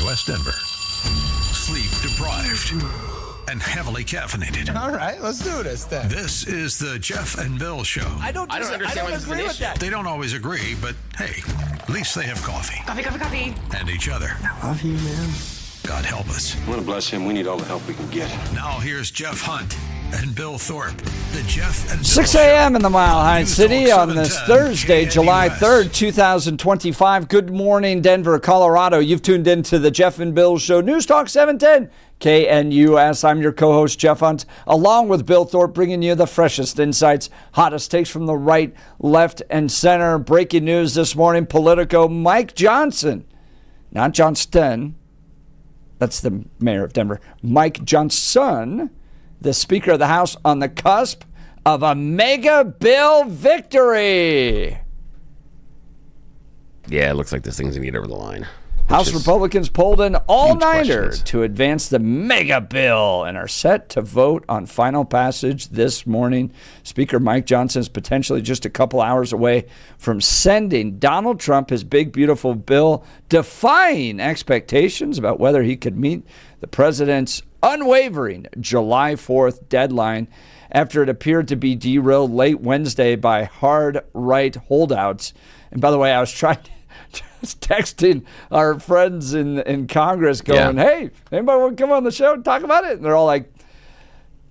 West Denver. Sleep deprived and heavily caffeinated. All right, let's do this then. This is the Jeff and Bill Show. I don't agree with that. They don't always agree, but hey, at least they have coffee. Coffee. And each other. I love you, man. God help us. I want to bless him. We need all the help we can get. Now here's Jeff Hunt and Bill Thorpe. The Jeff and Bill 6 Show. a.m. in the Mile High News City Talk on this 710 Thursday, July KNUS. 3rd, 2025. Good morning, Denver, Colorado. You've tuned into the Jeff and Bill Show. News Talk 710 KNUS. I'm your co-host, Jeff Hunt, along with Bill Thorpe, bringing you the freshest insights, hottest takes from the right, left, and center. Breaking news this morning, Politico, Mike Johnson, not Johnston, that's the mayor of Denver, Mike Johnson, the Speaker of the House, on the cusp of a mega bill victory. Yeah, it looks like this thing's going to get over the line. House Republicans pulled an all-nighter questions. to advance the mega bill and are set to vote on final passage this morning. Speaker Mike Johnson is potentially just a couple hours away from sending Donald Trump his big, beautiful bill, defying expectations about whether he could meet the president's unwavering July 4th deadline after it appeared to be derailed late Wednesday by hard right holdouts. And by the way, I was texting our friends in Congress going, hey, anybody want to come on the show and talk about it? And they're all like,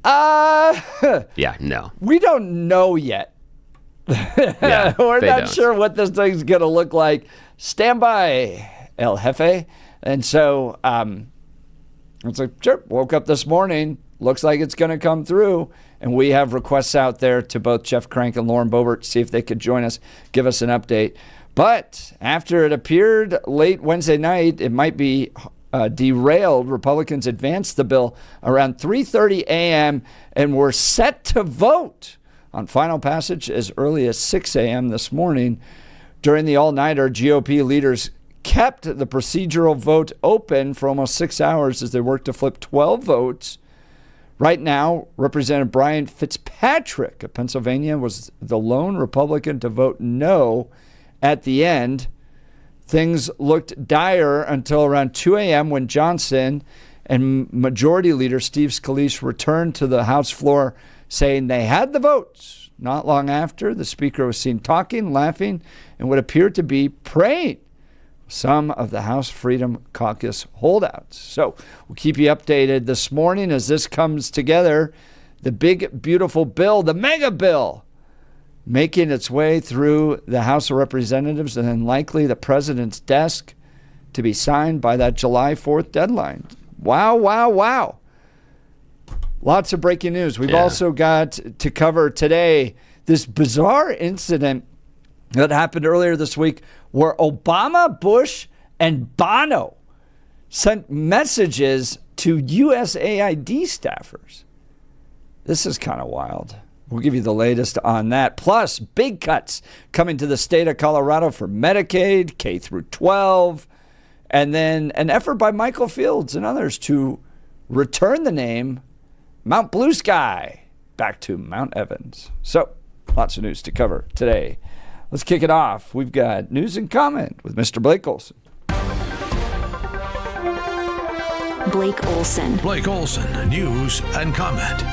Yeah, no. we don't know yet. Yeah, We're they not don't. sure what this thing's going to look like. Stand by, El Jefe. And so it's like, sure, woke up this morning. Looks like it's going to come through. And we have requests out there to both Jeff Crank and Lauren Boebert to see if they could join us, give us an update. But after it appeared late Wednesday night, it might be derailed. Republicans advanced the bill around 3:30 a.m. and were set to vote on final passage as early as 6 a.m. this morning. During the all-nighter, GOP leaders kept the procedural vote open for almost 6 hours as they worked to flip 12 votes. Right now, Representative Brian Fitzpatrick of Pennsylvania was the lone Republican to vote no at the end. Things looked dire until around 2 a.m. when Johnson and Majority Leader Steve Scalise returned to the House floor saying they had the votes. Not long after, the Speaker was seen talking, laughing, and what appeared to be praying some of the House Freedom Caucus holdouts. So we'll keep you updated this morning as this comes together. The big, beautiful bill, the mega bill, making its way through the House of Representatives and then likely the president's desk to be signed by that July 4th deadline. Wow, wow, wow. Lots of breaking news. We've also got to cover today this bizarre incident that happened earlier this week where Obama, Bush, and Bono sent messages to USAID staffers. This is kind of wild. We'll give you the latest on that. Plus, big cuts coming to the state of Colorado for Medicaid, K through 12, and then an effort by Michael Fields and others to return the name Mount Blue Sky back to Mount Evans. So, lots of news to cover today. Let's kick it off. We've got news and comment with Mr. Blake Olson. Blake Olson. Blake Olson, news and comment.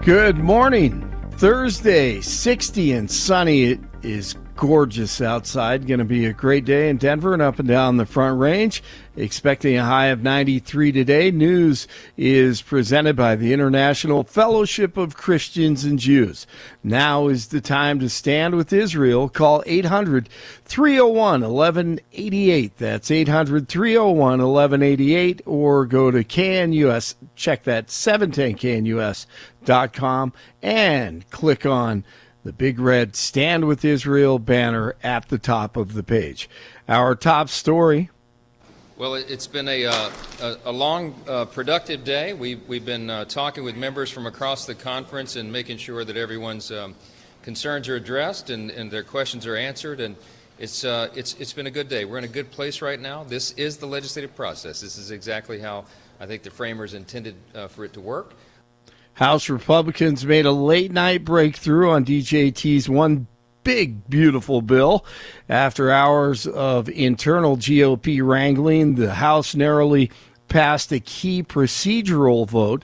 Good morning. Thursday, 60 and sunny. It is gorgeous outside. Going to be a great day in Denver and up and down the Front Range. Expecting a high of 93 today. News is presented by the International Fellowship of Christians and Jews. Now is the time to stand with Israel. Call 800-301-1188. That's 800-301-1188. Or go to KNUS. Check that, 710KNUS.com, and click on the big red Stand With Israel banner at the top of the page. Our top story. Well, it's been a long, productive day. We've been talking with members from across the conference and making sure that everyone's concerns are addressed and their questions are answered. And it's been a good day. We're in a good place right now. This is the legislative process. This is exactly how I think the framers intended for it to work. House Republicans made a late-night breakthrough on DJT's $1 big, beautiful bill. After hours of internal GOP wrangling, the House narrowly passed a key procedural vote,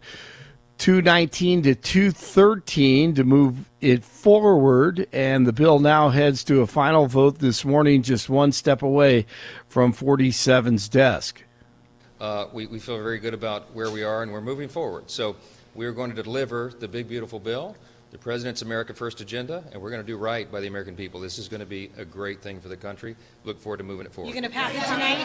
219 to 213, to move it forward, and the bill now heads to a final vote this morning, just one step away from 47's desk. We feel very good about where we are, and we're moving forward. So we're going to deliver the big, beautiful bill, the President's America First agenda, and we're going to do right by the American people. This is going to be a great thing for the country. Look forward to moving it forward. You going to pass it tonight?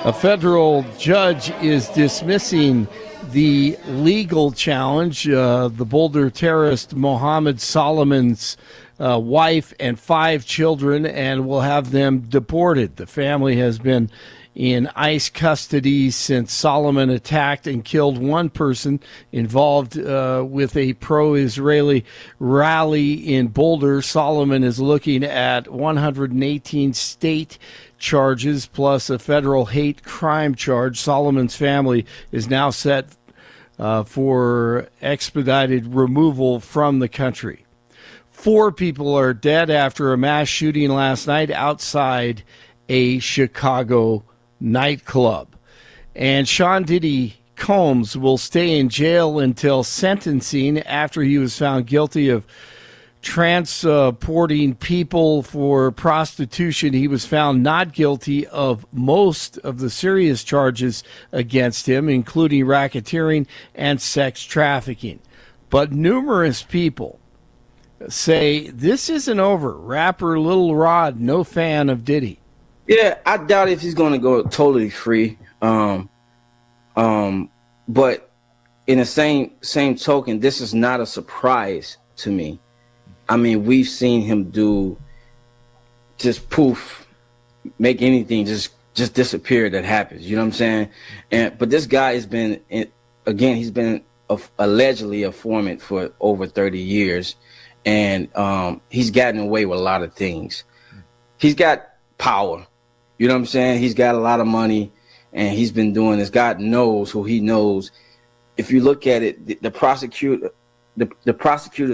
A federal judge is dismissing the legal challenge. The Boulder terrorist Mohammed Solomon's wife and 5 children, and will have them deported. The family has been in ICE custody since Solomon attacked and killed one person involved with a pro-Israeli rally in Boulder. Solomon is looking at 118 state charges plus a federal hate crime charge. Solomon's family is now set for expedited removal from the country. 4 people are dead after a mass shooting last night outside a Chicago nightclub. And Sean Diddy Combs will stay in jail until sentencing after he was found guilty of transporting people for prostitution. He was found not guilty of most of the serious charges against him, including racketeering and sex trafficking. But numerous people say this isn't over. Rapper Lil Rod, no fan of Diddy. Yeah, I doubt if he's going to go totally free. But in the same token, this is not a surprise to me. I mean, we've seen him do just poof, make anything just disappear that happens. You know what I'm saying? But this guy has been, again, he's been allegedly a foreman for over 30 years, and he's gotten away with a lot of things. He's got power. You know what I'm saying? He's got a lot of money, and he's been doing this. God knows who he knows. If you look at it, the prosecutors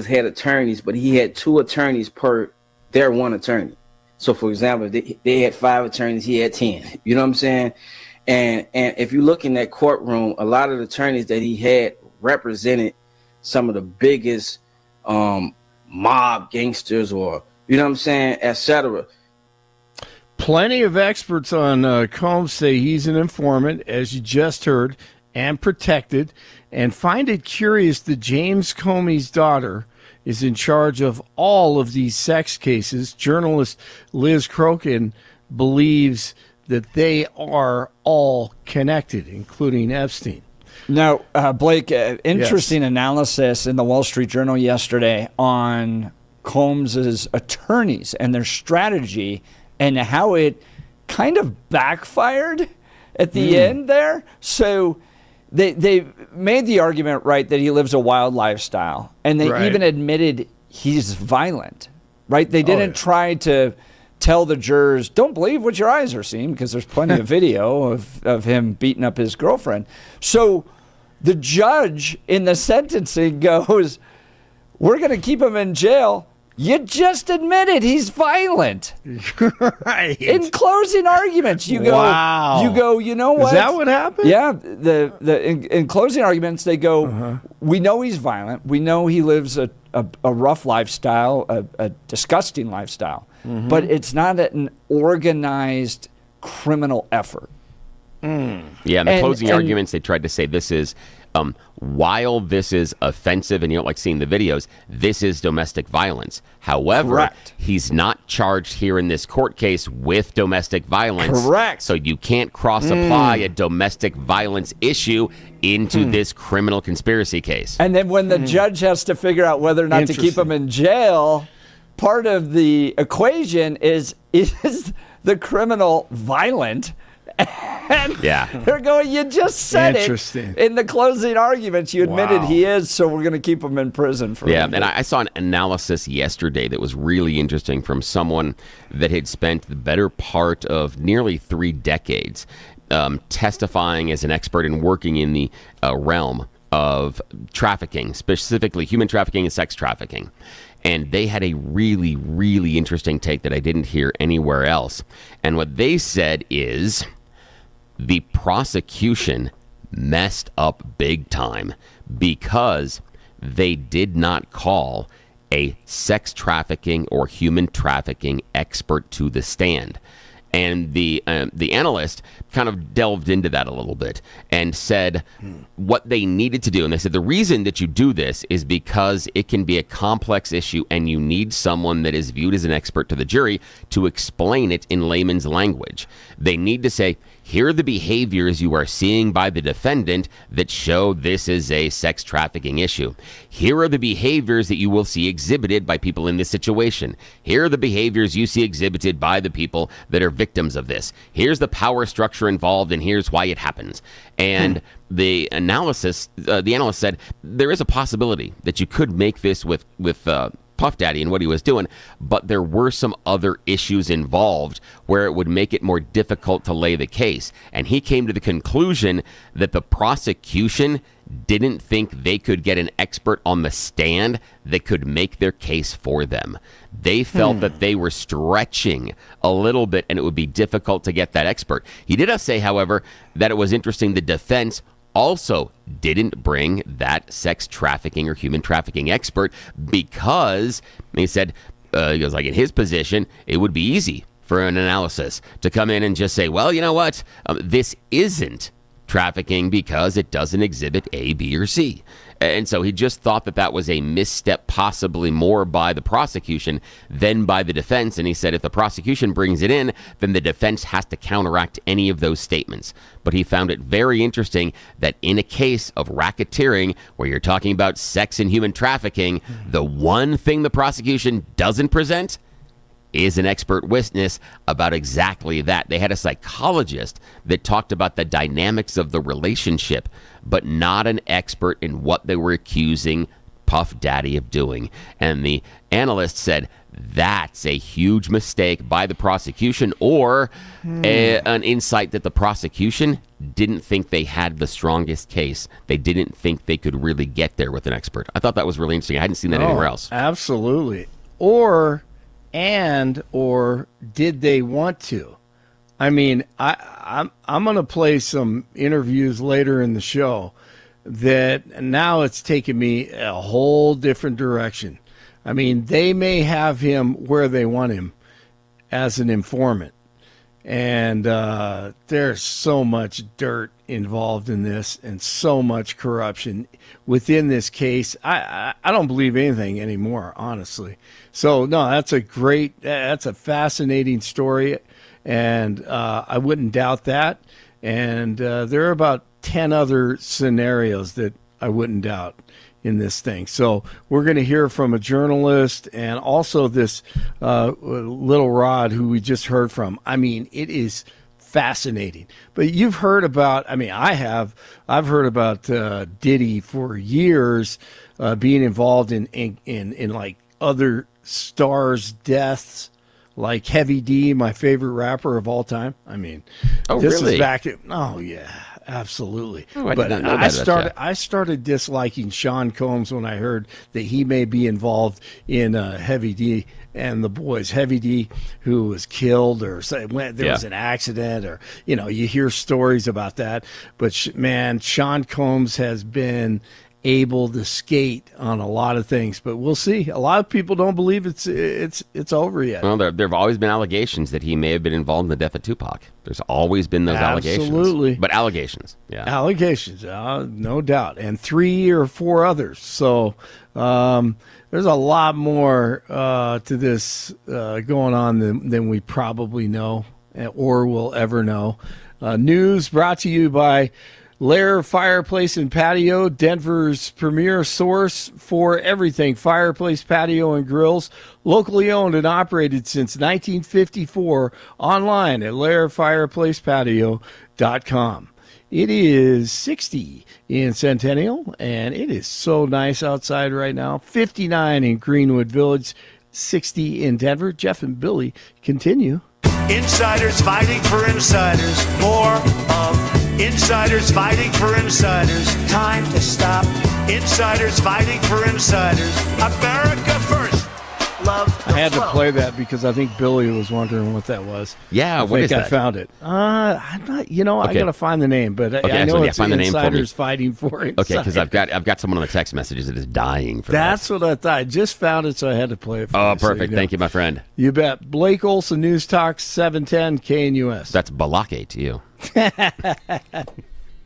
had attorneys, but he had 2 attorneys per their 1 attorney. So, for example, they had 5 attorneys, he had 10. You know what I'm saying? And if you look in that courtroom, a lot of the attorneys that he had represented some of the biggest mob gangsters, or, you know what I'm saying, et cetera. Plenty of experts on Combs say he's an informant, as you just heard, and protected, and find it curious that James Comey's daughter is in charge of all of these sex cases. Journalist Liz Crokin believes that they are all connected, including Epstein. Now, Blake, interesting analysis in the Wall Street Journal yesterday on Combs's attorneys and their strategy, and how it kind of backfired at the end there. So they made the argument, right, that he lives a wild lifestyle. And they even admitted he's violent, right? They didn't try to tell the jurors, don't believe what your eyes are seeing, because there's plenty of video of him beating up his girlfriend. So the judge in the sentencing goes, we're going to keep him in jail. You just admitted he's violent. Right. In closing arguments, you go, wow. You know what? Is that what happened? Yeah. In closing arguments, they go, we know he's violent. We know he lives a rough lifestyle, a disgusting lifestyle. But it's not an organized criminal effort. Yeah, in the closing arguments, they tried to say this is, while this is offensive and you don't like seeing the videos, this is domestic violence. However, he's not charged here in this court case with domestic violence. Correct. So you can't cross-apply a domestic violence issue into this criminal conspiracy case. And then when the judge has to figure out whether or not to keep him in jail, part of the equation is the criminal violent? And they're going, you just said it in the closing arguments. You admitted he is, so we're going to keep him in prison for a minute. And I saw an analysis yesterday that was really interesting from someone that had spent the better part of nearly 3 decades testifying as an expert and working in the realm of trafficking, specifically human trafficking and sex trafficking. And they had a really, really interesting take that I didn't hear anywhere else. And what they said is the prosecution messed up big time because they did not call a sex trafficking or human trafficking expert to the stand. And the analyst kind of delved into that a little bit and said what they needed to do. And they said the reason that you do this is because it can be a complex issue and you need someone that is viewed as an expert to the jury to explain it in layman's language. They need to say, here are the behaviors you are seeing by the defendant that show this is a sex trafficking issue. Here are the behaviors that you will see exhibited by people in this situation. Here are the behaviors you see exhibited by the people that are victims of this. Here's the power structure involved, and here's why it happens. And the analyst said there is a possibility that you could make this with Puff Daddy and what he was doing, but there were some other issues involved where it would make it more difficult to lay the case. And he came to the conclusion that the prosecution didn't think they could get an expert on the stand that could make their case for them. They felt that they were stretching a little bit and it would be difficult to get that expert. He did say, however, that it was interesting the defense also didn't bring that sex trafficking or human trafficking expert because he said, he goes, like, in his position, it would be easy for an analysis to come in and just say, well, you know what, this isn't trafficking because it doesn't exhibit A, B, or C. And so he just thought that was a misstep, possibly more by the prosecution than by the defense. And he said if the prosecution brings it in, then the defense has to counteract any of those statements. But he found it very interesting that in a case of racketeering, where you're talking about sex and human trafficking, the one thing the prosecution doesn't present is an expert witness about exactly that. They had a psychologist that talked about the dynamics of the relationship, but not an expert in what they were accusing Puff Daddy of doing. And the analyst said that's a huge mistake by the prosecution, or an insight that the prosecution didn't think they had the strongest case. They didn't think they could really get there with an expert. I thought that was really interesting. I hadn't seen that anywhere else. Absolutely. Or did they want to? I mean, I'm going to play some interviews later in the show that now it's taken me a whole different direction. I mean, they may have him where they want him as an informant. And there's so much dirt involved in this and so much corruption within this case. I don't believe anything anymore, honestly. So, no, that's a fascinating story, and I wouldn't doubt that. And there are about 10 other scenarios that I wouldn't doubt in this thing. So we're going to hear from a journalist and also this little Rod who we just heard from. I mean, it is fascinating. But you've heard about, I mean, I've heard about Diddy for years being involved in like other stars' deaths, like Heavy D, my favorite rapper of all time. I mean, this is back at, oh yeah. Absolutely. Oh, I but did not know that I started disliking Sean Combs when I heard that he may be involved in Heavy D and the boys. Heavy D, who was killed or there was an accident, or, you know, you hear stories about that. But, man, Sean Combs has been able to skate on a lot of things, but we'll see. A lot of people don't believe it's over yet. Well, there have always been allegations that he may have been involved in the death of Tupac. There's always been those allegations. Absolutely. But allegations, yeah. Allegations, no doubt. And 3 or 4 others. So there's a lot more to this going on than we probably know or will ever know. News brought to you by Lair Fireplace and Patio, Denver's premier source for everything fireplace, patio, and grills. Locally owned and operated since 1954. Online at lairfireplacepatio.com. It is 60 in Centennial, and it is so nice outside right now. 59 in Greenwood Village, 60 in Denver. Jeff and Billy continue. Insiders fighting for insiders. More of Insiders fighting for insiders. Time to stop. Insiders fighting for insiders. America first. Love the I had to flow. play that because I think Billy was wondering what that was. Yeah, I what think is that? I found it. I'm not. I Okay. got to find the name, but I know it's find the name for me. insiders fighting for it. Okay, because I've got someone on the text messages that is dying for That's what I thought. I just found it, so I had to play it for you. Oh, So perfect. Thank you, my friend. You bet. Blake Olson, News Talk 710 KNUS. That's Balake to you.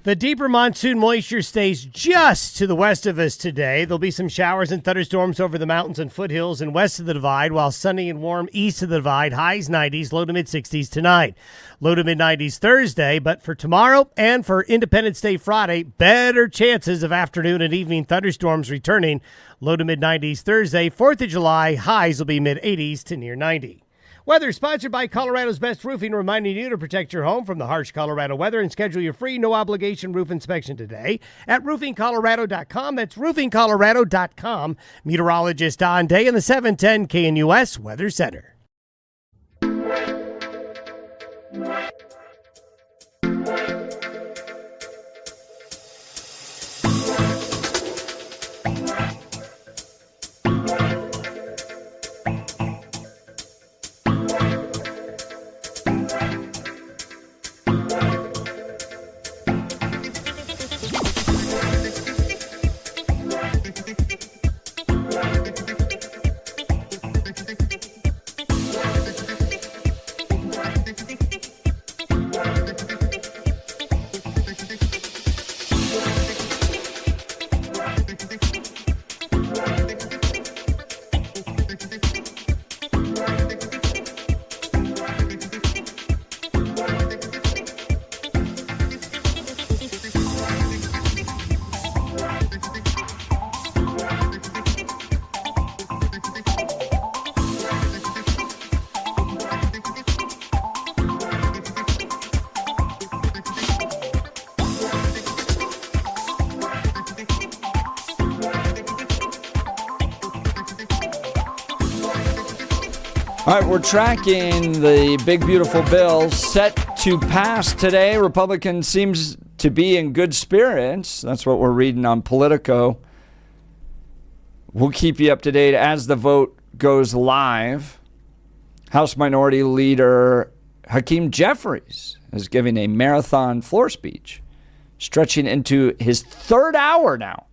The deeper monsoon moisture stays just to the west of us today. There'll be some showers and thunderstorms over the mountains and foothills and west of the divide, while sunny and warm east of the divide, highs 90s, low to mid-60s tonight. Low to mid-90s Thursday, but for tomorrow and for Independence Day Friday, better chances of afternoon and evening thunderstorms returning. Low to mid-90s Thursday, 4th of July, highs will be mid-80s to near 90. Weather sponsored by Colorado's Best Roofing, reminding you to protect your home from the harsh Colorado weather and schedule your free no-obligation roof inspection today at roofingcolorado.com. That's roofingcolorado.com. Meteorologist Don Day in the 710 KNUS Weather Center. All right, we're tracking the big, beautiful bill set to pass today. Republicans seems to be in good spirits. That's what we're reading on Politico. We'll keep you up to date as the vote goes live. House Minority Leader Hakeem Jeffries is giving a marathon floor speech, stretching into his third hour now.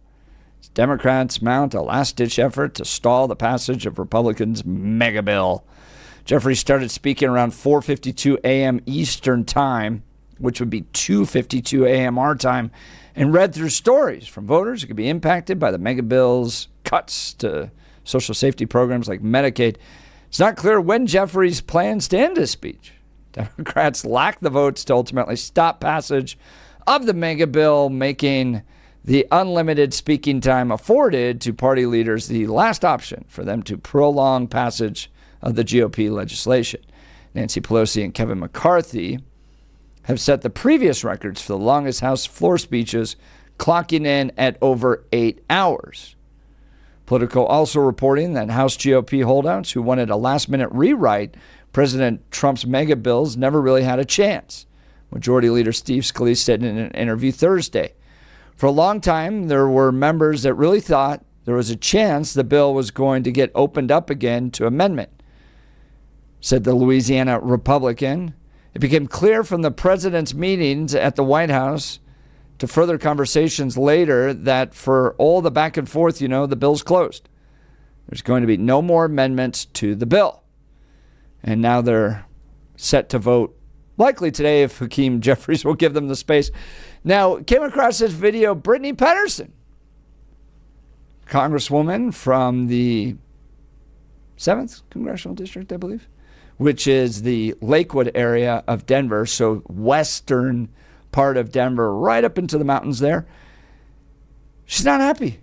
As Democrats mount a last-ditch effort to stall the passage of Republicans' mega bill. Jeffries started speaking around 4:52 a.m. Eastern Time, which would be 2:52 a.m. our time, and read through stories from voters who could be impacted by the mega bill's cuts to social safety programs like Medicaid. It's not clear when Jeffries plans to end his speech. Democrats lack the votes to ultimately stop passage of the mega bill, making the unlimited speaking time afforded to party leaders the last option for them to prolong passage of the GOP legislation. Nancy Pelosi and Kevin McCarthy have set the previous records for the longest House floor speeches, clocking in at over 8 hours. Politico also reporting that House GOP holdouts who wanted a last-minute rewrite President Trump's mega bills never really had a chance. Majority Leader Steve Scalise said in an interview Thursday. For a long time, there were members that really thought there was a chance the bill was going to get opened up again to amendment, said the Louisiana Republican. It became clear from the president's meetings at the White House to further conversations later that for all the back and forth, the bill's closed. There's going to be no more amendments to the bill. And now they're set to vote likely today if Hakeem Jeffries will give them the space. Now, came across this video, Brittany Pedersen, Congresswoman from the 7th Congressional District, I believe, which is the Lakewood area of Denver, so western part of Denver, right up into the mountains there. She's not happy.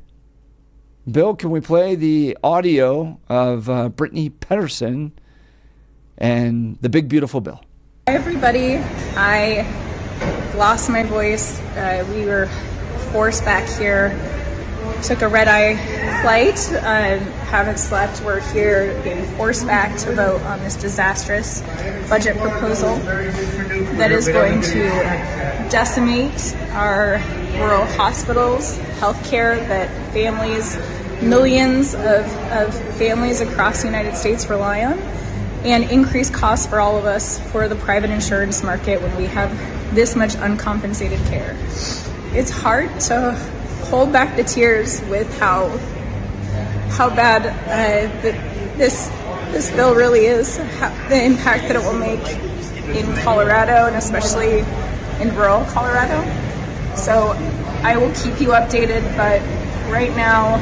Bill, can we play the audio of Brittany Pedersen and the big, beautiful bill? Hi, everybody. I lost my voice. We were forced back here. Took a red-eye flight. Haven't slept. We're here being forced back to vote on this disastrous budget proposal that is going to decimate our rural hospitals, healthcare that millions of families across the United States rely on, and increase costs for all of us for the private insurance market when we have this much uncompensated care. It's hard to hold back the tears with how bad this bill really is, the impact that it will make in Colorado and especially in rural Colorado. So I will keep you updated, but right now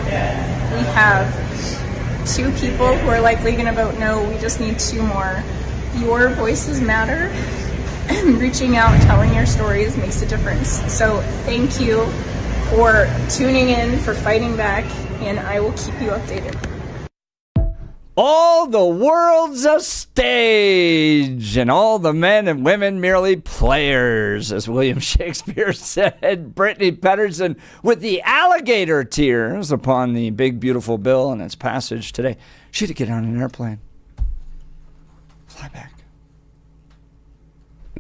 we have 2 people who are likely going to vote no. We just need 2 more. Your voices matter. Reaching out and telling your stories makes a difference. So thank you for tuning in, for fighting back, and I will keep you updated. All the world's a stage, and all the men and women merely players, as William Shakespeare said. Brittany Pedersen with the alligator tears upon the big, beautiful bill and its passage today. She had to get on an airplane. Fly back.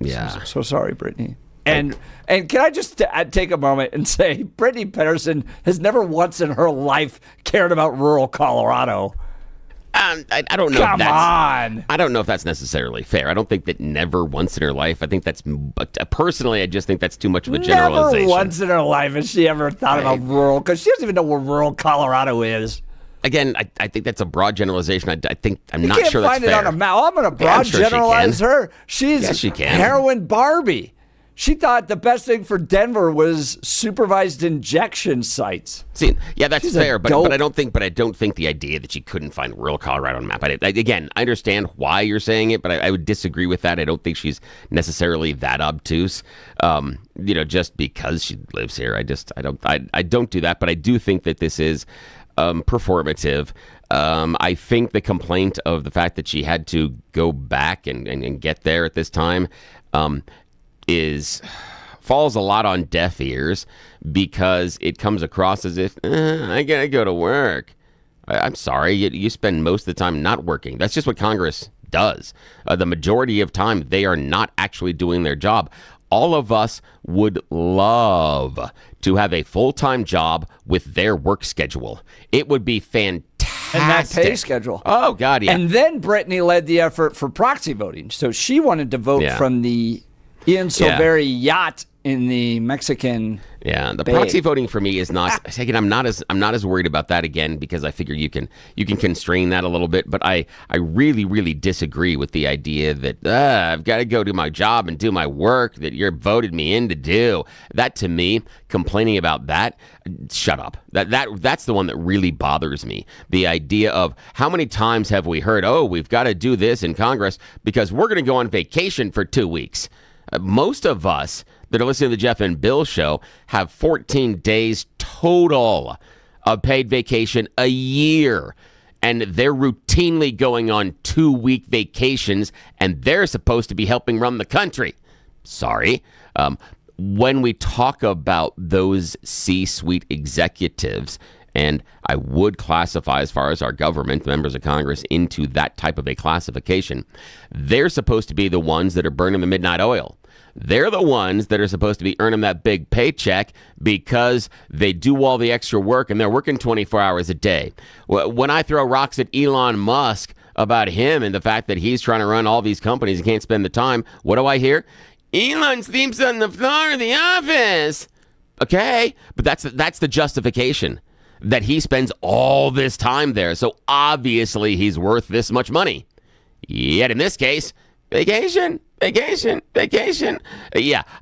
Yeah. So sorry, Brittany. And can I just take a moment and say, Brittany Pedersen has never once in her life cared about rural Colorado. I don't know. Come on. I don't know if that's necessarily fair. I don't think that never once in her life. I think that's personally. I just think that's too much of a generalization. Never once in her life has she ever thought about rural, because she doesn't even know where rural Colorado is. Again, I think that's a broad generalization. I think I'm not sure that's fair. You can't find it on a map. I'm going to broad generalize her. Yes, she can. Heroin Barbie. She thought the best thing for Denver was supervised injection sites. See, yeah, that's fair, but I don't think the idea that she couldn't find rural Colorado on the map. I understand why you're saying it, but I would disagree with that. I don't think she's necessarily that obtuse. Just because she lives here, I don't do that. But I do think that this is performative. I think the complaint of the fact that she had to go back and get there at this time falls a lot on deaf ears, because it comes across as if I gotta go to work. I'm sorry, you spend most of the time not working. That's just what Congress does. The majority of time they are not actually doing their job. All of us would love to have a full-time job with their work schedule. It would be fantastic. And that pay schedule. Oh, God, yeah. And then Brittany led the effort for proxy voting. So she wanted to vote from the Ian Silveri yacht in the Mexican. Yeah, the proxy voting for me is not. Again, I'm not as worried about that again, because I figure you can constrain that a little bit. But I really, really disagree with the idea that I've got to go do my job and do my work that you're voted me in to do. That, to me, complaining about that, shut up. That's the one that really bothers me. The idea of how many times have we heard, we've got to do this in Congress because we're going to go on vacation for 2 weeks. Most of us that are listening to the Jeff and Bill show have 14 days total of paid vacation a year. And they're routinely going on 2-week vacations, and they're supposed to be helping run the country. Sorry. When we talk about those C-suite executives, and I would classify, as far as our government, members of Congress, into that type of a classification, they're supposed to be the ones that are burning the midnight oil. They're the ones that are supposed to be earning that big paycheck because they do all the extra work and they're working 24 hours a day. When I throw rocks at Elon Musk about him and the fact that he's trying to run all these companies and can't spend the time, what do I hear? Elon sleeps on the floor of the office. Okay, but that's the justification, that he spends all this time there. So obviously he's worth this much money. Yet in this case, vacation. Yeah,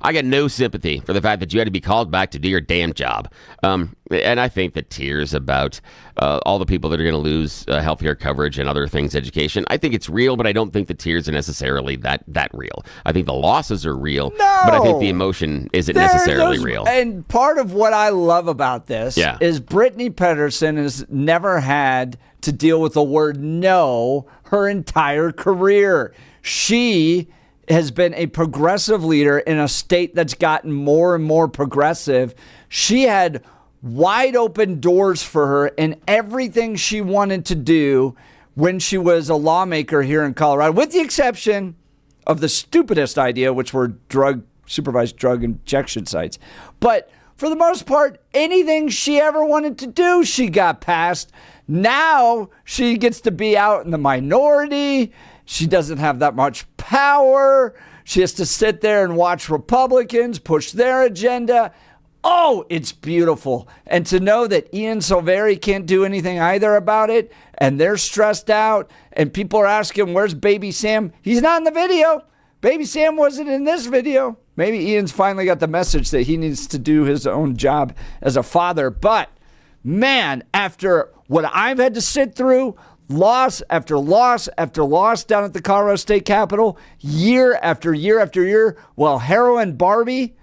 I got no sympathy for the fact that you had to be called back to do your damn job. And I think the tears about all the people that are going to lose healthcare coverage and other things, education, I think it's real, but I don't think the tears are necessarily that real. I think the losses are real, but I think the emotion isn't necessarily real. And part of what I love about this is Brittany Pedersen has never had to deal with the word no her entire career. She has been a progressive leader in a state that's gotten more and more progressive. She had wide open doors for her in everything she wanted to do when she was a lawmaker here in Colorado, with the exception of the stupidest idea, which were drug supervised drug injection sites. But for the most part, anything she ever wanted to do, she got past. Now she gets to be out in the minority. She doesn't have that much power. She has to sit there and watch Republicans push their agenda. Oh, it's beautiful. And to know that Ian Silveri can't do anything either about it, and they're stressed out, and people are asking, where's Baby Sam? He's not in the video. Baby Sam wasn't in this video. Maybe Ian's finally got the message that he needs to do his own job as a father. But, man, after what I've had to sit through, loss after loss after loss down at the Colorado State Capitol, year after year after year, while Heroine Barbie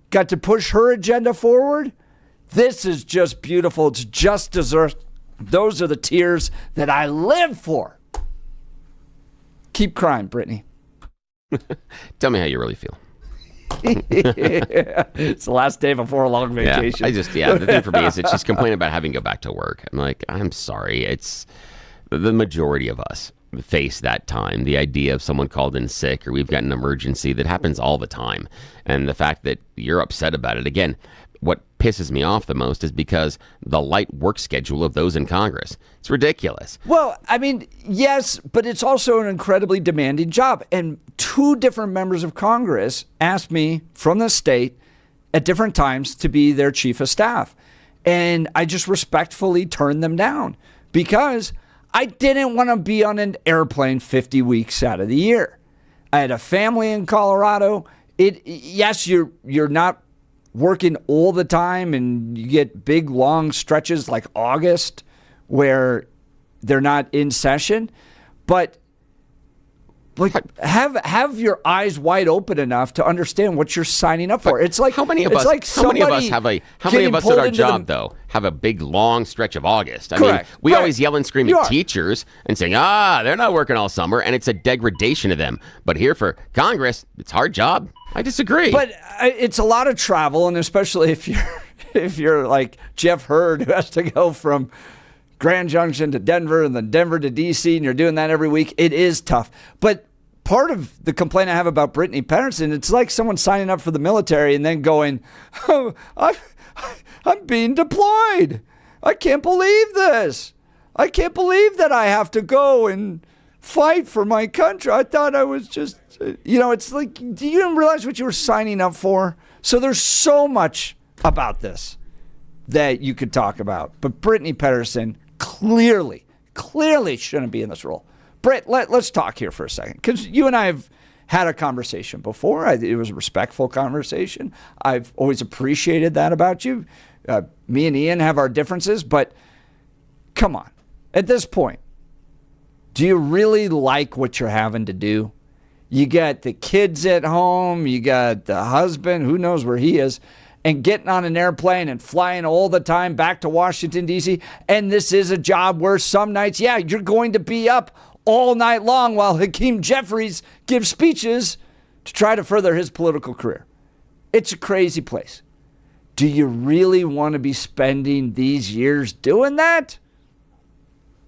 got to push her agenda forward. This is just beautiful. It's just deserved. Those are the tears that I live for. Keep crying, Brittany. Tell me how you really feel. It's the last day before a long vacation. The thing for me is that she's complaining about having to go back to work. I'm like, I'm sorry. It's the majority of us face that time. The idea of someone called in sick or we've got an emergency that happens all the time. And the fact that you're upset about it. Again, what pisses me off the most is because the light work schedule of those in Congress. It's ridiculous. Well, I mean, yes, but it's also an incredibly demanding job. And 2 different members of Congress asked me from the state at different times to be their chief of staff. And I just respectfully turned them down because I didn't want to be on an airplane 50 weeks out of the year. I had a family in Colorado. Yes, you're not working all the time, and you get big, long stretches like August where they're not in session. But have your eyes wide open enough to understand what you're signing up for. It's like how many of us at our job though have a big long stretch of August? I mean, we always yell and scream at teachers and saying, they're not working all summer, and it's a degradation of them. But here for Congress, it's a hard job. I disagree. But it's a lot of travel, and especially if you're like Jeff Hurd, who has to go from Grand Junction to Denver and then Denver to D.C., and you're doing that every week, it is tough. But part of the complaint I have about Brittany Pedersen, it's like someone signing up for the military and then going, I'm being deployed. I can't believe this. I can't believe that I have to go and fight for my country. I thought I was just, it's like, do you even realize what you were signing up for? So there's so much about this that you could talk about. But Brittany Pedersen clearly shouldn't be in this role. Britt, let's talk here for a second, because you and I have had a conversation before. It was a respectful conversation. I've always appreciated that about you. Me and Ian have our differences, but come on. At this point, do you really like what you're having to do? You got the kids at home, you got the husband, who knows where he is, and getting on an airplane and flying all the time back to Washington, D.C. And this is a job where some nights, you're going to be up all night long while Hakeem Jeffries gives speeches to try to further his political career. It's a crazy place. Do you really want to be spending these years doing that?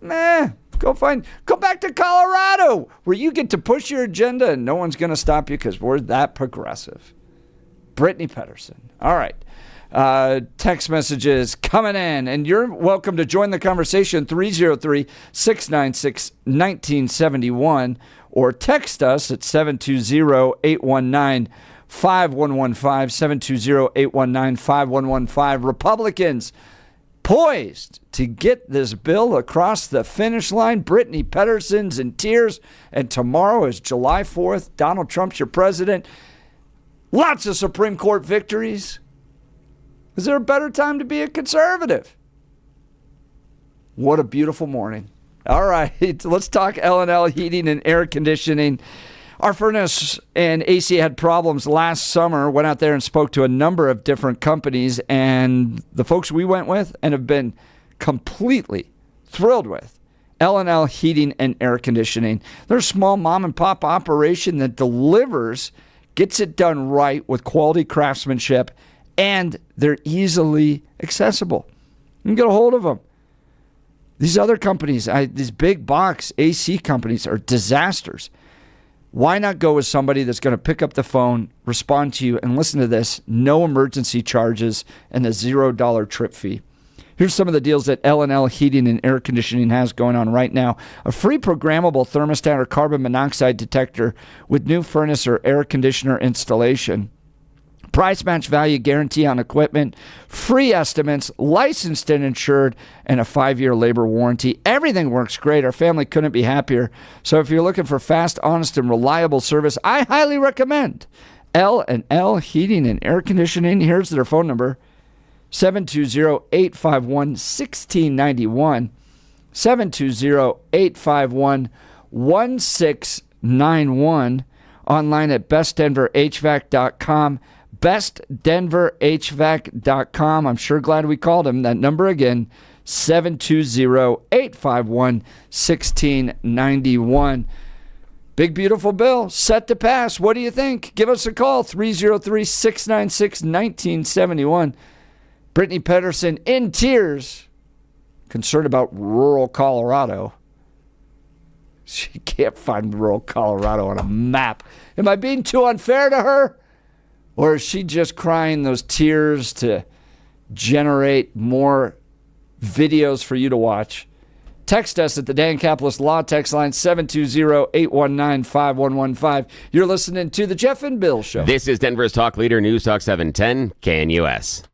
Go back to Colorado where you get to push your agenda and no one's going to stop you because we're that progressive. Brittany Pedersen. All right. Text messages coming in, and you're welcome to join the conversation, 303-696-1971, or text us at 720-819-5115, 720-819-5115. Republicans poised to get this bill across the finish line. Brittany Pedersen's in tears, and tomorrow is July 4th. Donald Trump's your president. Lots of Supreme Court victories. Is there a better time to be a conservative? What a beautiful morning. All right, let's talk L&L heating and air conditioning. Our furnace and AC had problems last summer. Went out there and spoke to a number of different companies, and the folks we went with and have been completely thrilled with L&L heating and air conditioning. They're a small mom and pop operation that delivers, gets it done right with quality craftsmanship, and they're easily accessible. You can get a hold of them. These other companies, these big box AC companies, are disasters. Why not go with somebody that's going to pick up the phone, respond to you, and listen to this, no emergency charges and a $0 trip fee. Here's some of the deals that L&L Heating and Air Conditioning has going on right now. A free programmable thermostat or carbon monoxide detector with new furnace or air conditioner installation. Price match value guarantee on equipment, free estimates, licensed and insured, and a 5-year labor warranty. Everything works great. Our family couldn't be happier. So if you're looking for fast, honest, and reliable service, I highly recommend L&L Heating and Air Conditioning. Here's their phone number, 720-851-1691, 720-851-1691, online at bestdenverhvac.com, bestdenverhvac.com. I'm sure glad we called him. That number again, 720-851-1691. Big, beautiful bill, set to pass. What do you think? Give us a call, 303-696-1971. Brittany Pedersen in tears, concerned about rural Colorado. She can't find rural Colorado on a map. Am I being too unfair to her? Or is she just crying those tears to generate more videos for you to watch? Text us at the Dan Caplis Law text line, 720-819-5115. You're listening to The Jeff and Bill Show. This is Denver's Talk Leader, News Talk 710, KNUS.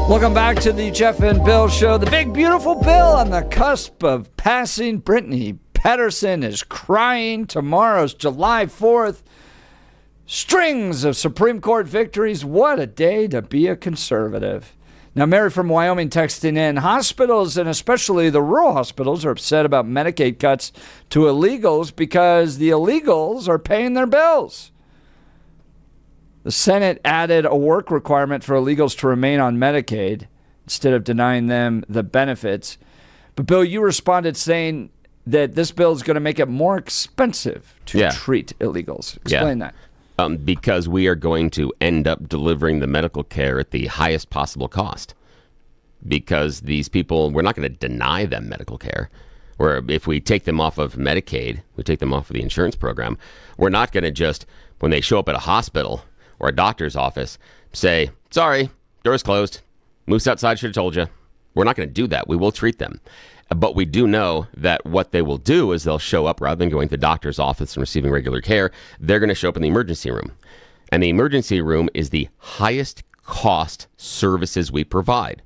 Welcome back to the Jeff and Bill Show. The big, beautiful Bill on the cusp of passing. Brittany Pedersen is crying. Tomorrow's July 4th. Strings of Supreme Court victories. What a day to be a conservative. Now, Mary from Wyoming texting in, hospitals, and especially the rural hospitals, are upset about Medicaid cuts to illegals because the illegals are paying their bills. The Senate added a work requirement for illegals to remain on Medicaid instead of denying them the benefits. But, Bill, you responded saying that this bill is going to make it more expensive to treat illegals. Explain that. Because we are going to end up delivering the medical care at the highest possible cost. Because these people, we're not going to deny them medical care. Or if we take them off of Medicaid, we take them off of the insurance program, we're not going to just, when they show up at a hospital or a doctor's office, say, sorry, door's closed. Moose outside should have told you. We're not going to do that. We will treat them. But we do know that what they will do is they'll show up rather than going to the doctor's office and receiving regular care. They're going to show up in the emergency room. And the emergency room is the highest cost services we provide.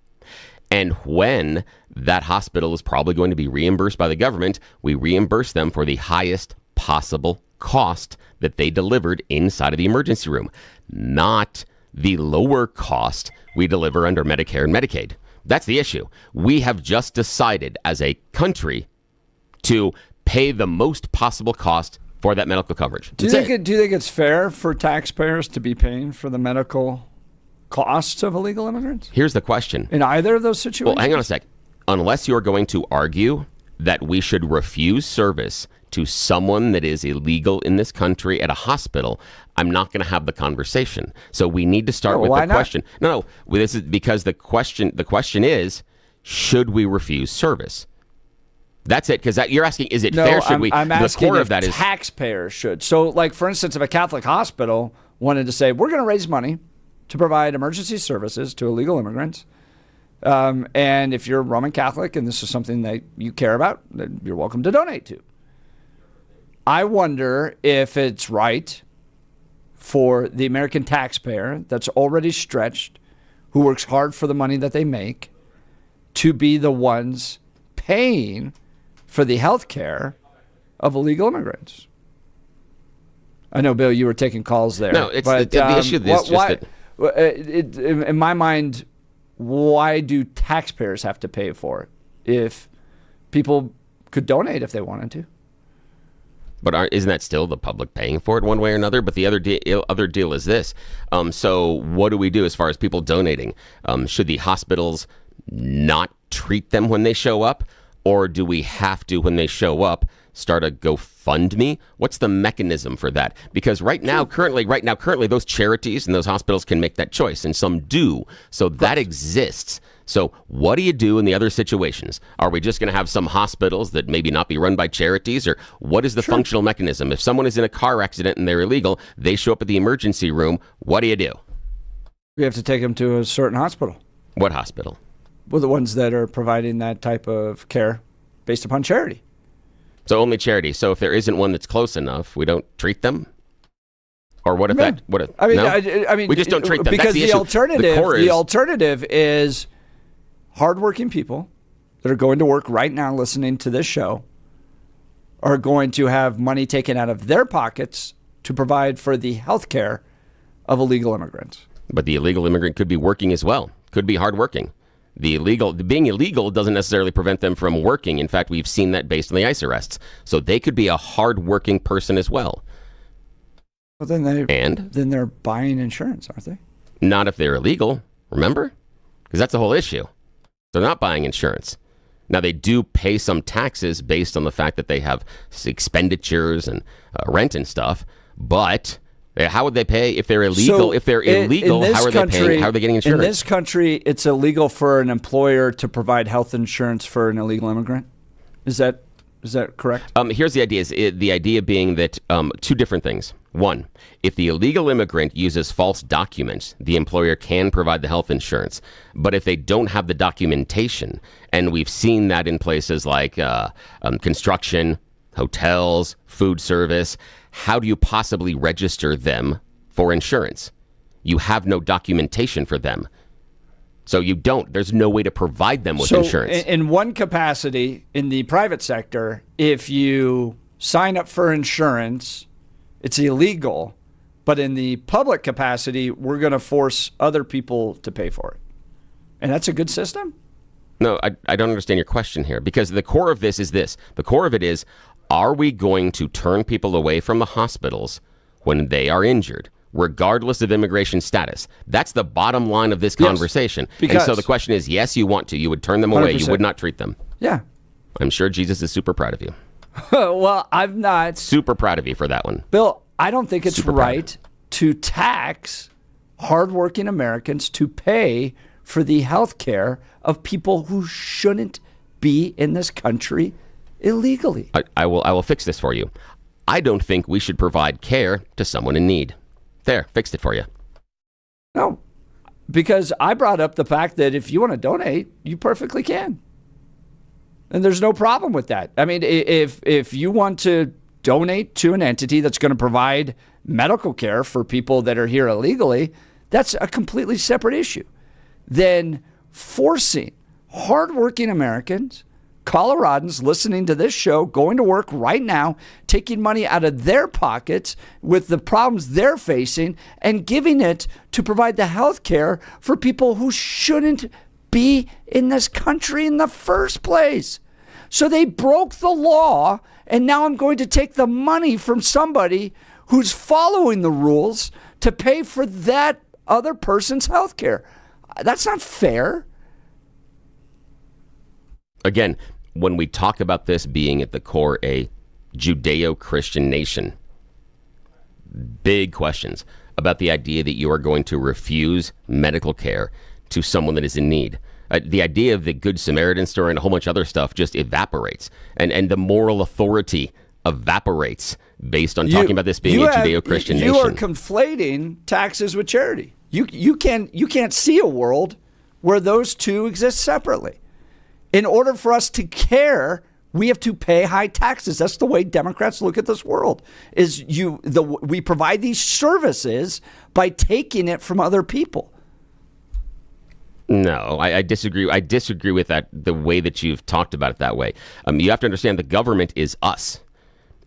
And when that hospital is probably going to be reimbursed by the government, we reimburse them for the highest possible cost that they delivered inside of the emergency room, not the lower cost we deliver under Medicare and Medicaid. That's the issue. We have just decided as a country to pay the most possible cost for that medical coverage. Do you think it's fair for taxpayers to be paying for the medical costs of illegal immigrants? Here's the question. In either of those situations? Well, hang on a sec. Unless you're going to argue that we should refuse service to someone that is illegal in this country at a hospital, I'm not going to have the conversation. So we need to start with the question. No, this is because the question is, should we refuse service? That's it. Because you're asking, is it fair? Should we? I'm asking if taxpayers should. So, like, for instance, if a Catholic hospital wanted to say, we're going to raise money to provide emergency services to illegal immigrants, and if you're Roman Catholic and this is something that you care about, then you're welcome to donate to. I wonder if it's right for the American taxpayer that's already stretched, who works hard for the money that they make, to be the ones paying for the health care of illegal immigrants. I know, Bill, you were taking calls there. No, it's the issue. In my mind, why do taxpayers have to pay for it if people could donate if they wanted to? But isn't that still the public paying for it one way or another? But the other deal is this. So what do we do as far as people donating? Should the hospitals not treat them when they show up? Or do we have to, when they show up, start a GoFundMe? What's the mechanism for that? Because right now, currently, those charities and those hospitals can make that choice, and some do. So that exists. So what do you do in the other situations? Are we just going to have some hospitals that maybe not be run by charities? Or what is the functional mechanism? If someone is in a car accident and they're illegal, they show up at the emergency room, what do you do? We have to take them to a certain hospital. What hospital? Well, the ones that are providing that type of care based upon charity. So only charity. So if there isn't one that's close enough, we don't treat them? Or what if that? What if, I mean, we just don't treat them. Because the alternative is hardworking people that are going to work right now listening to this show are going to have money taken out of their pockets to provide for the health care of illegal immigrants. But the illegal immigrant could be working as well, could be hardworking. Being illegal doesn't necessarily prevent them from working. In fact, we've seen that based on the ICE arrests. So they could be a hardworking person as well. Well, then they're buying insurance, aren't they? Not if they're illegal, remember? Because that's the whole issue. They're not buying insurance. Now, they do pay some taxes based on the fact that they have expenditures and rent and stuff, but how would they pay if they're illegal? So if they're illegal, how are they paying? How are they getting insurance? In this country, it's illegal for an employer to provide health insurance for an illegal immigrant. Is that correct? Here's the idea. The idea being that two different things. One, if the illegal immigrant uses false documents, the employer can provide the health insurance. But if they don't have the documentation, and we've seen that in places like construction, hotels, food service, how do you possibly register them for insurance? You have no documentation for them. So you don't. There's no way to provide them with insurance. In one capacity, in the private sector, if you sign up for insurance, it's illegal. But in the public capacity, we're going to force other people to pay for it. And that's a good system? No, I don't understand your question here, because the core of this is this. The core of it is, are we going to turn people away from the hospitals when they are injured, regardless of immigration status? That's the bottom line of this conversation. Because, and so the question is, yes, you want to. You would turn them away. 100%. You would not treat them. Yeah. I'm sure Jesus is super proud of you. Well, I'm not. Super proud of you for that one. Bill, I don't think it's right to tax hardworking Americans to pay for the health care of people who shouldn't be in this country illegally. I will fix this for you. I don't think we should provide care to someone in need. There, fixed it for you. No, because I brought up the fact that if you want to donate, you perfectly can. And there's no problem with that. I mean, if you want to donate to an entity that's going to provide medical care for people that are here illegally, that's a completely separate issue. Then forcing hardworking Americans, Coloradans listening to this show, going to work right now, taking money out of their pockets with the problems they're facing and giving it to provide the health care for people who shouldn't be in this country in the first place. So they broke the law, and now I'm going to take the money from somebody who's following the rules to pay for that other person's health care. That's not fair. Again, when we talk about this being at the core a Judeo-Christian nation, big questions about the idea that you are going to refuse medical care to someone that is in need. The idea of the Good Samaritan story and a whole bunch of other stuff just evaporates. And the moral authority evaporates based on talking about this being a Judeo-Christian nation. You are conflating taxes with charity. You can't see a world where those two exist separately. In order for us to care, we have to pay high taxes. That's the way Democrats look at this world. We provide these services by taking it from other people. No, I disagree. I disagree with that, the way that you've talked about it that way. You have to understand the government is us.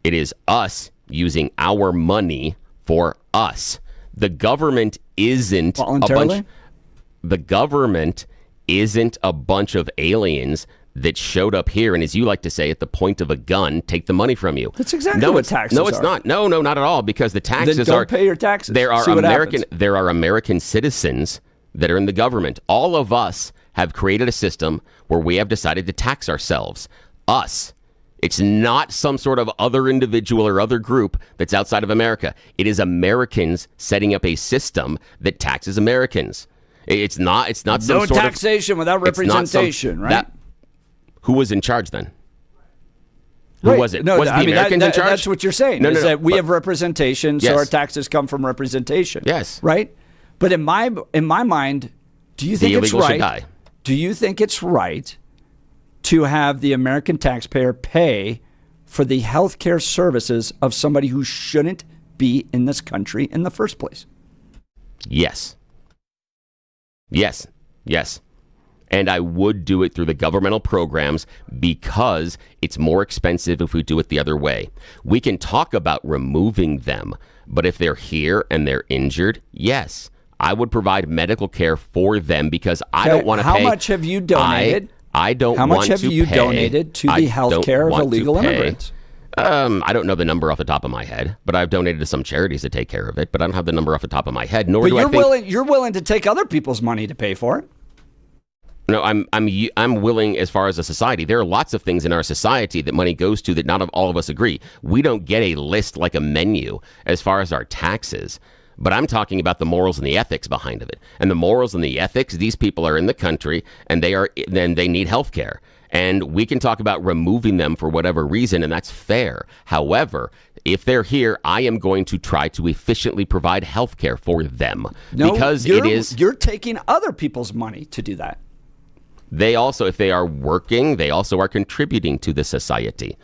It is us using our money for us. The government isn't the government isn't a bunch of aliens that showed up here and, as you like to say, at the point of a gun, take the money from you. That's exactly what taxes are. No, it's not. No, not at all, because the taxes then don't pay your taxes. There are American citizens that are in the government. All of us have created a system where we have decided to tax ourselves. Us. It's not some sort of other individual or other group that's outside of America. It is Americans setting up a system that taxes Americans. It's not some sort of taxation without representation, right? Who was in charge then? Who was it? No, was the Americans in charge? That's what you're saying. That we have representation, so our taxes come from representation. Yes. Right? But in my mind, do you think it's right? Should die. Do you think it's right to have the American taxpayer pay for the health care services of somebody who shouldn't be in this country in the first place? Yes. Yes. Yes. And I would do it through the governmental programs because it's more expensive if we do it the other way. We can talk about removing them, but if they're here and they're injured, yes, I would provide medical care for them because I don't want to pay. How much have you donated? I don't How want much have to you pay. donated to the health care of illegal immigrants? I don't know the number off the top of my head, but I've donated to some charities to take care of it, but I don't have the number off the top of my head, nor do I think... You're willing to take other people's money to pay for it? No, I'm willing as far as a society. There are lots of things in our society that money goes to that not all of us agree. We don't get a list like a menu as far as our taxes, but I'm talking about the morals and the ethics behind it. And the morals and the ethics, these people are in the country and they need health care. And we can talk about removing them for whatever reason, and that's fair. However, if they're here, I am going to try to efficiently provide health care for them. No, because you're taking other people's money to do that. They also, if they are working, they also are contributing to the society.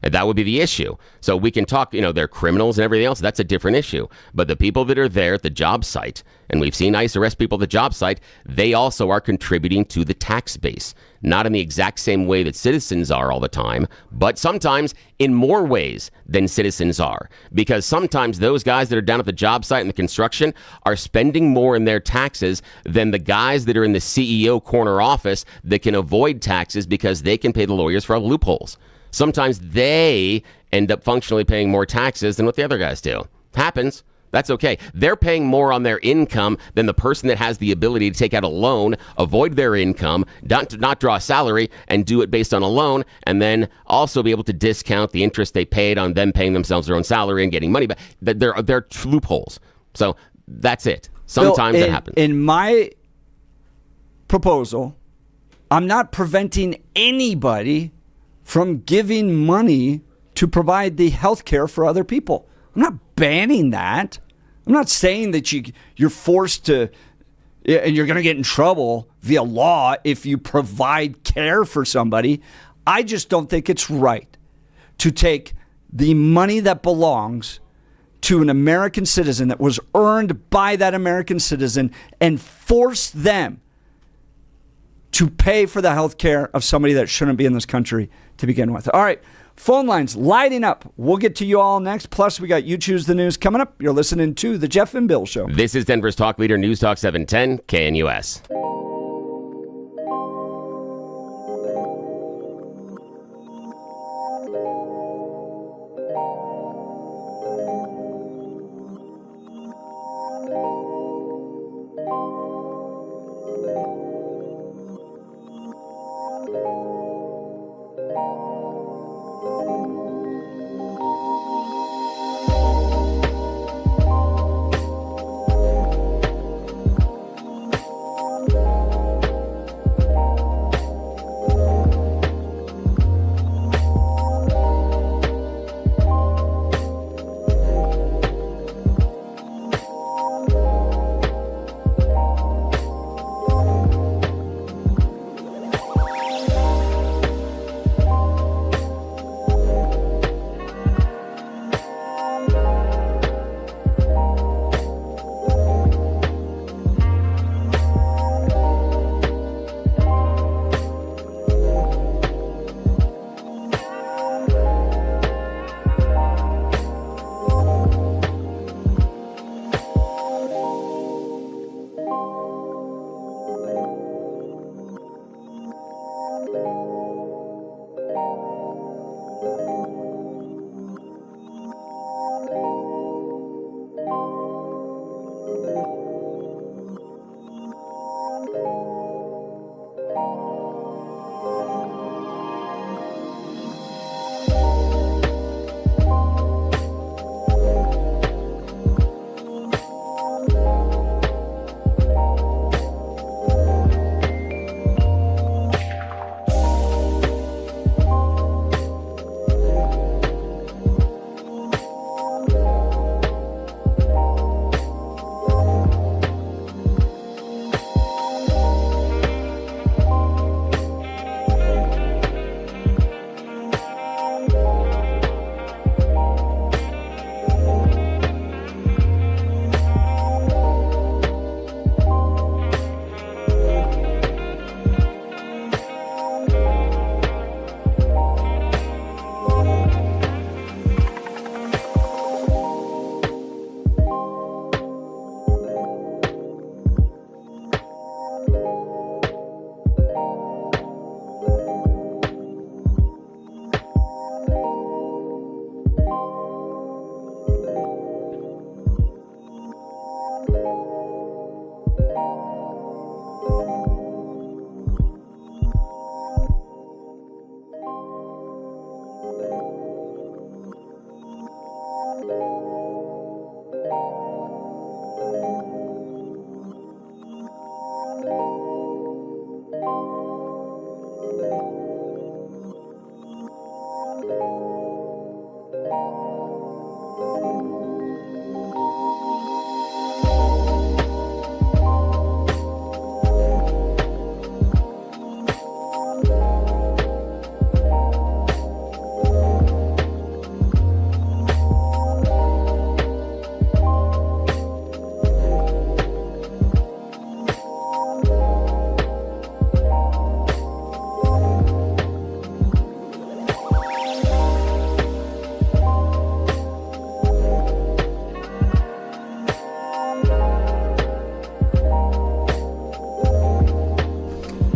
And that would be the issue. So we can talk, they're criminals and everything else. That's a different issue. But the people that are there at the job site, and we've seen ICE arrest people at the job site, they also are contributing to the tax base. Not in the exact same way that citizens are all the time, but sometimes in more ways than citizens are. Because sometimes those guys that are down at the job site and the construction are spending more in their taxes than the guys that are in the CEO corner office that can avoid taxes because they can pay the lawyers for all the loopholes. Sometimes they end up functionally paying more taxes than what the other guys do. Happens. That's okay. They're paying more on their income than the person that has the ability to take out a loan, avoid their income, not draw a salary, and do it based on a loan, and then also be able to discount the interest they paid on them paying themselves their own salary and getting money back. There are loopholes. So that's it. Sometimes it happens. In my proposal, I'm not preventing anybody from giving money to provide the health care for other people. I'm not banning that. I'm not saying that you're forced to, and you're going to get in trouble via law if you provide care for somebody. I just don't think it's right to take the money that belongs to an American citizen that was earned by that American citizen and force them to pay for the health care of somebody that shouldn't be in this country to begin with. All right. Phone lines lighting up. We'll get to you all next. Plus, we got You Choose the News coming up. You're listening to The Jeff and Bill Show. This is Denver's Talk Leader, News Talk 710, KNUS.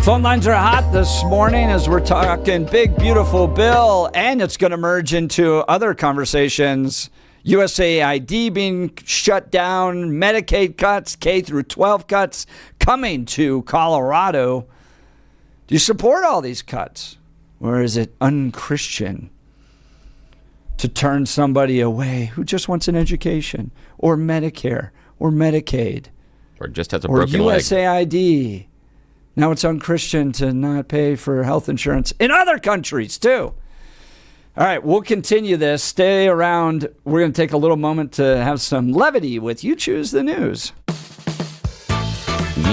Phone lines are hot this morning as we're talking Big Beautiful Bill, and it's going to merge into other conversations. USAID being shut down, Medicaid cuts, K through 12 cuts coming to Colorado. Do you support all these cuts? Or is it unchristian to turn somebody away who just wants an education or Medicare or Medicaid? Or just has a broken leg. Or leg. USAID. Now it's unchristian to not pay for health insurance in other countries, too. All right, we'll continue this. Stay around. We're going to take a little moment to have some levity with You Choose the News.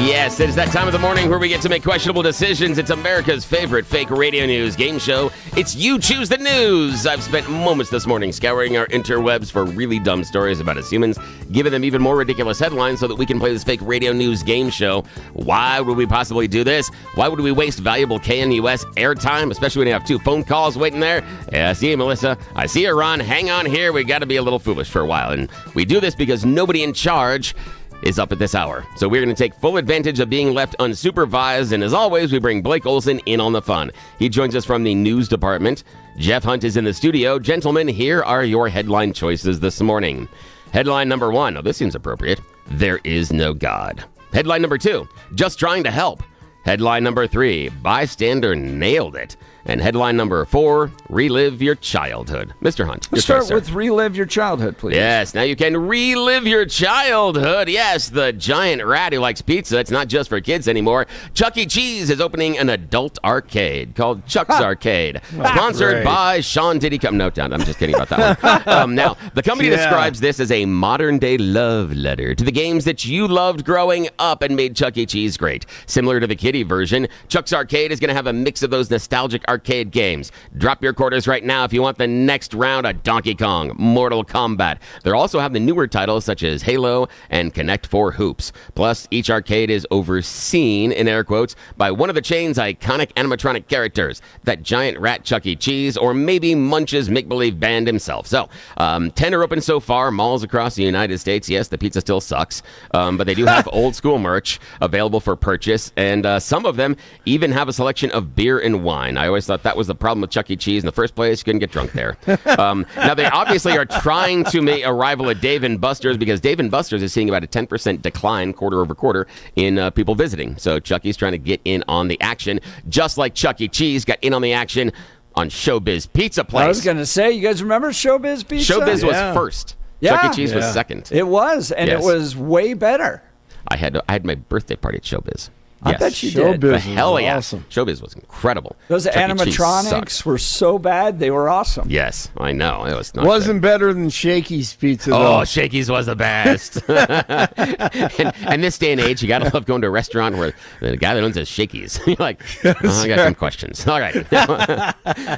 Yes, it is that time of the morning where we get to make questionable decisions. It's America's favorite fake radio news game show. It's You Choose the News. I've spent moments this morning scouring our interwebs for really dumb stories about us humans, giving them even more ridiculous headlines so that we can play this fake radio news game show. Why would we possibly do this? Why would we waste valuable KNUS airtime, especially when you have 2 phone calls waiting there? Yeah, I see you, Melissa. I see you, Ron. Hang on here. We got to be a little foolish for a while. And we do this because nobody in charge is up at this hour. So we're going to take full advantage of being left unsupervised, and as always, we bring Blake Olson in on the fun. He joins us from the news department. Jeff Hunt is in the studio. Gentlemen, here are your headline choices this morning. Headline number 1, this seems appropriate. There is no God. Headline number 2, just trying to help. Headline number 3, bystander nailed it. And headline number 4, relive your childhood. Mr. Hunt, let's start with relive your childhood, please. Yes, now you can relive your childhood. Yes, the giant rat who likes pizza. It's not just for kids anymore. Chuck E. Cheese is opening an adult arcade called Chuck's Arcade. Sponsored by Sean Diddy. No, I'm just kidding about that one. Now, the company describes this as a modern-day love letter to the games that you loved growing up and made Chuck E. Cheese great. Similar to the kiddie version, Chuck's Arcade is going to have a mix of those nostalgic arcade games. Drop your quarters right now if you want the next round of Donkey Kong, Mortal Kombat. They'll also have the newer titles such as Halo and Connect 4 Hoops. Plus, each arcade is overseen, in air quotes, by one of the chain's iconic animatronic characters, that giant rat Chuck E. Cheese, or maybe Munch's make-believe band himself. So, 10 are open so far, malls across the United States. Yes, the pizza still sucks, but they do have old school merch available for purchase, and some of them even have a selection of beer and wine. I always thought that was the problem with Chuck E. Cheese in the first place. You couldn't get drunk there. Now, they obviously are trying to make a rival at Dave & Buster's because Dave & Buster's is seeing about a 10% decline quarter over quarter in people visiting. So Chuck E.'s trying to get in on the action, just like Chuck E. Cheese got in on the action on Showbiz Pizza Place. I was going to say, you guys remember Showbiz Pizza? Showbiz was first. Chuck E. Cheese was second. It was, and it was way better. I had my birthday party at Showbiz. I bet you did. Showbiz hell yeah. awesome. Showbiz was incredible. Those Chuck E. animatronics were so bad, they were awesome. Yes, I know. It was not Wasn't better than Shakey's Pizza, though. Oh, Shakey's was the best. and this day and age, you got to love going to a restaurant where the guy that owns is Shakey's. You're like, I got some questions. All right.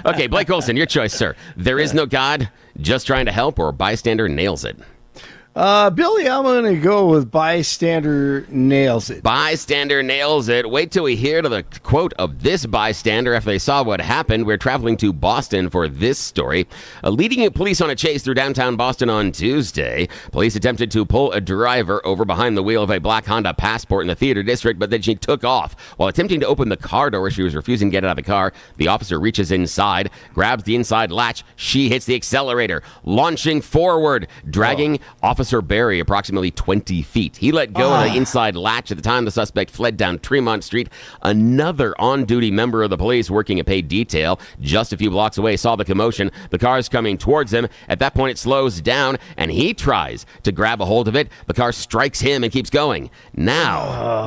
Okay, Blake Olson, your choice, sir. There is no God, just trying to help, or bystander nails it. Billy, I'm going to go with bystander nails it. Bystander nails it. Wait till we hear to the quote of this bystander after they saw what happened. We're traveling to Boston for this story. Leading police on a chase through downtown Boston on Tuesday. Police attempted to pull a driver over behind the wheel of a black Honda Passport in the theater district, but then she took off. While attempting to open the car door, she was refusing to get out of the car. The officer reaches inside, grabs the inside latch. She hits the accelerator, launching forward, dragging Officer Barry approximately 20 feet. He let go of the inside latch. At the time, the suspect fled down Tremont Street. Another on-duty member of the police working a paid detail just a few blocks away saw the commotion. The car is coming towards him. At that point, it slows down, and he tries to grab a hold of it. The car strikes him and keeps going. Now,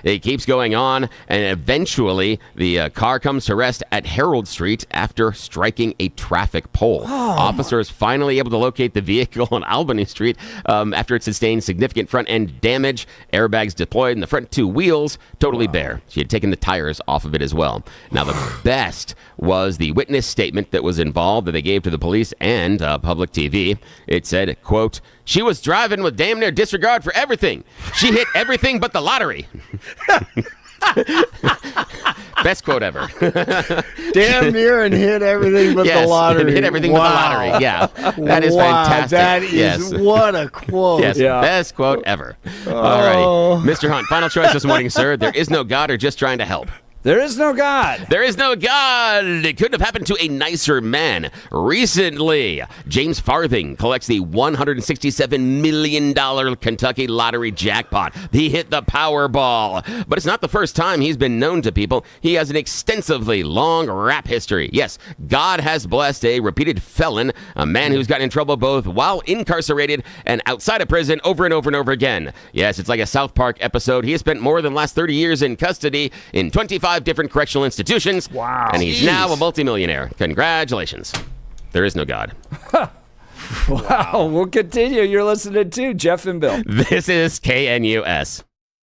it keeps going on, and eventually the car comes to rest at Herald Street after striking a traffic pole. Officers finally able to locate the vehicle on Albany Street after it sustained significant front-end damage. Airbags deployed, and the front 2 wheels totally bare. She had taken the tires off of it as well. Now, the best was the witness statement that was involved that they gave to the police and public TV. It said, quote, "She was driving with damn near disregard for everything. She hit everything but the lottery." Best quote ever. Damn near and hit everything but the lottery. Hit everything but the lottery. Yeah. That is fantastic. That is what a quote. Yes, best quote ever. All righty. Mr. Hunt, final choice this morning, sir. There is no God or just trying to help. There is no God. There is no God. It couldn't have happened to a nicer man. Recently, James Farthing collects the $167 million Kentucky lottery jackpot. He hit the Powerball. But it's not the first time he's been known to people. He has an extensively long rap history. Yes, God has blessed a repeated felon, a man who's gotten in trouble both while incarcerated and outside of prison over and over and over again. Yes, it's like a South Park episode. He has spent more than the last 30 years in custody in 25 different correctional institutions. Wow. And he's now a multimillionaire. Congratulations. There is no God. Wow. We'll continue. You're listening to Jeff and Bill. This is KNUS.